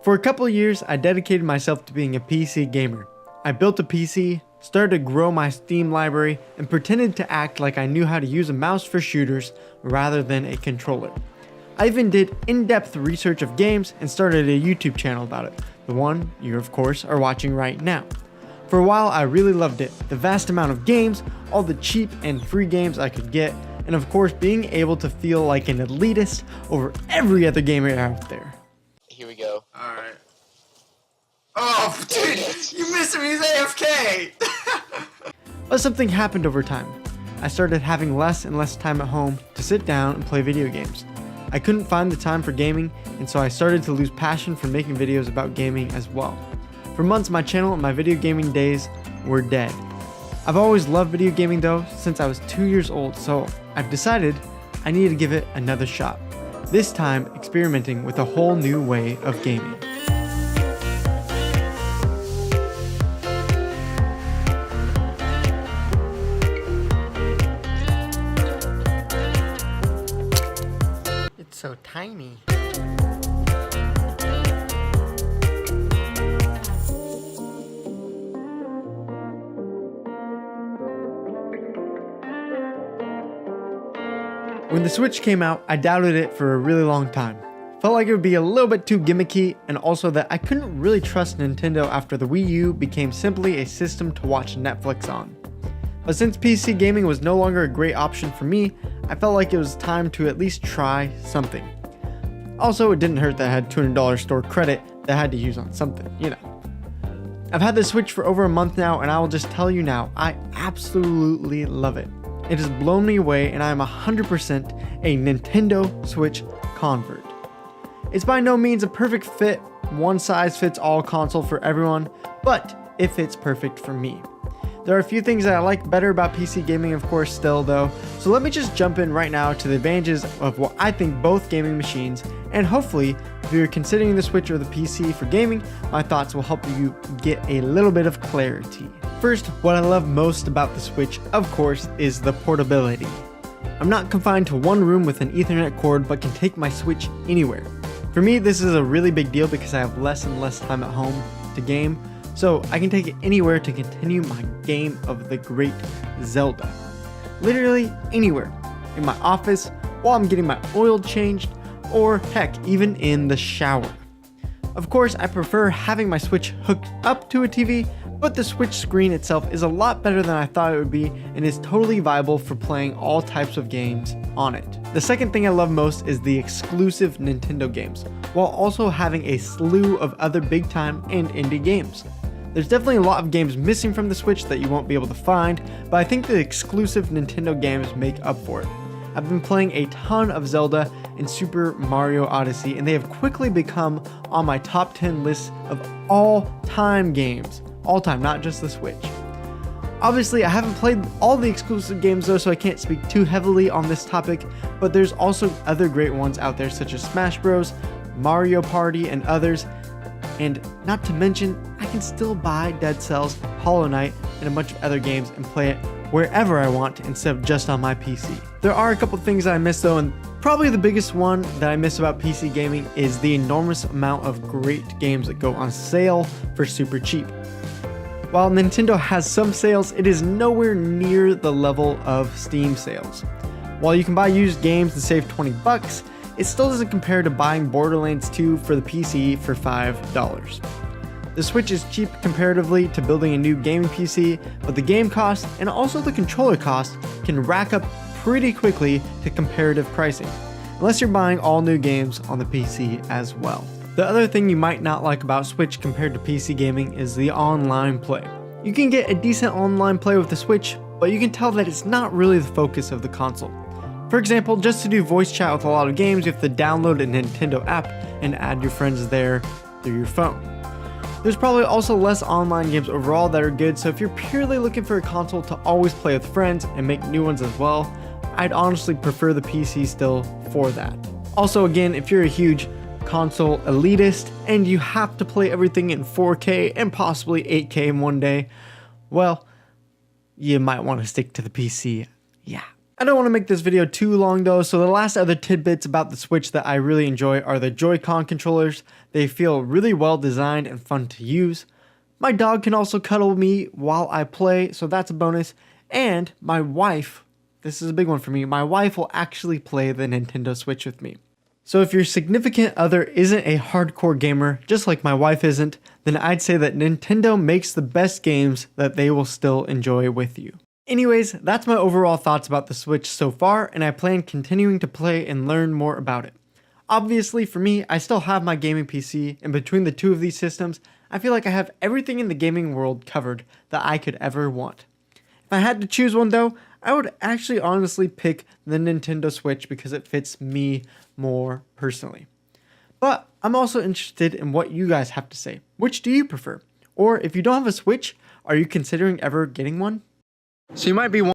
For a couple of years, I dedicated myself to being a PC gamer. I built a PC, started to grow my Steam library, and pretended to act like I knew how to use a mouse for shooters rather than a controller. I even did in-depth research of games and started a YouTube channel about it, the one you of course are watching right now. For a while I really loved it, the vast amount of games, all the cheap and free games I could get, and of course being able to feel like an elitist over every other gamer out there. Here we go. Alright. Oh, dude, you missed me, he's AFK! But something happened over time. I started having less and less time at home to sit down and play video games. I couldn't find the time for gaming, and so I started to lose passion for making videos about gaming as well. For months, my channel and my video gaming days were dead. I've always loved video gaming though, since I was 2 years old, so I've decided I need to give it another shot. This time, experimenting with a whole new way of gaming. It's so tiny. When the Switch came out, I doubted it for a really long time. Felt like it would be a little bit too gimmicky, and also that I couldn't really trust Nintendo after the Wii U became simply a system to watch Netflix on. But since PC gaming was no longer a great option for me, I felt like it was time to at least try something. Also, it didn't hurt that I had $200 store credit that I had to use on something, you know. I've had the Switch for over a month now, and I will just tell you now, I absolutely love it. It has blown me away, and I am 100% a Nintendo Switch convert. It's by no means a perfect fit, one-size-fits-all console for everyone, but it fits perfect for me. There are a few things that I like better about PC gaming, of course, still though, so let me just jump in right now to the advantages of what I think both gaming machines, and hopefully, if you're considering the Switch or the PC for gaming, my thoughts will help you get a little bit of clarity. First, what I love most about the Switch, of course, is the portability. I'm not confined to one room with an Ethernet cord, but can take my Switch anywhere. For me, this is a really big deal because I have less and less time at home to game, so I can take it anywhere to continue my game of the great Zelda. Literally anywhere. In my office, while I'm getting my oil changed, or heck, even in the shower. Of course, I prefer having my Switch hooked up to a TV, but the Switch screen itself is a lot better than I thought it would be and is totally viable for playing all types of games on it. The second thing I love most is the exclusive Nintendo games, while also having a slew of other big time and indie games. There's definitely a lot of games missing from the Switch that you won't be able to find, but I think the exclusive Nintendo games make up for it. I've been playing a ton of Zelda and Super Mario Odyssey, and they have quickly become on my top 10 list of all-time games. All-time, not just the Switch. Obviously, I haven't played all the exclusive games though, so I can't speak too heavily on this topic, but there's also other great ones out there such as Smash Bros, Mario Party, and others. And not to mention, I can still buy Dead Cells, Hollow Knight, and a bunch of other games and play it wherever I want instead of just on my PC. There are a couple things that I miss though, and probably the biggest one that I miss about PC gaming is the enormous amount of great games that go on sale for super cheap. While Nintendo has some sales, it is nowhere near the level of Steam sales. While you can buy used games and save $20, it still doesn't compare to buying Borderlands 2 for the PC for $5. The Switch is cheap comparatively to building a new gaming PC, but the game cost and also the controller cost can rack up pretty quickly to comparative pricing, unless you're buying all new games on the PC as well. The other thing you might not like about Switch compared to PC gaming is the online play. You can get a decent online play with the Switch, but you can tell that it's not really the focus of the console. For example, just to do voice chat with a lot of games, you have to download a Nintendo app and add your friends there through your phone. There's probably also less online games overall that are good, so if you're purely looking for a console to always play with friends and make new ones as well, I'd honestly prefer the PC still for that. Also again, if you're a huge console elitist and you have to play everything in 4K and possibly 8K in one day, well, you might want to stick to the PC. Yeah. I don't want to make this video too long though, so the last other tidbits about the Switch that I really enjoy are the Joy-Con controllers. They feel really well designed and fun to use. My dog can also cuddle me while I play, so that's a bonus. And my wife, this is a big one for me, my wife will actually play the Nintendo Switch with me. So if your significant other isn't a hardcore gamer, just like my wife isn't, then I'd say that Nintendo makes the best games that they will still enjoy with you. Anyways, that's my overall thoughts about the Switch so far, and I plan continuing to play and learn more about it. Obviously, for me, I still have my gaming PC, and between the two of these systems, I feel like I have everything in the gaming world covered that I could ever want. If I had to choose one though, I would actually honestly pick the Nintendo Switch because it fits me more personally. But I'm also interested in what you guys have to say. Which do you prefer? Or if you don't have a Switch, are you considering ever getting one? So you might be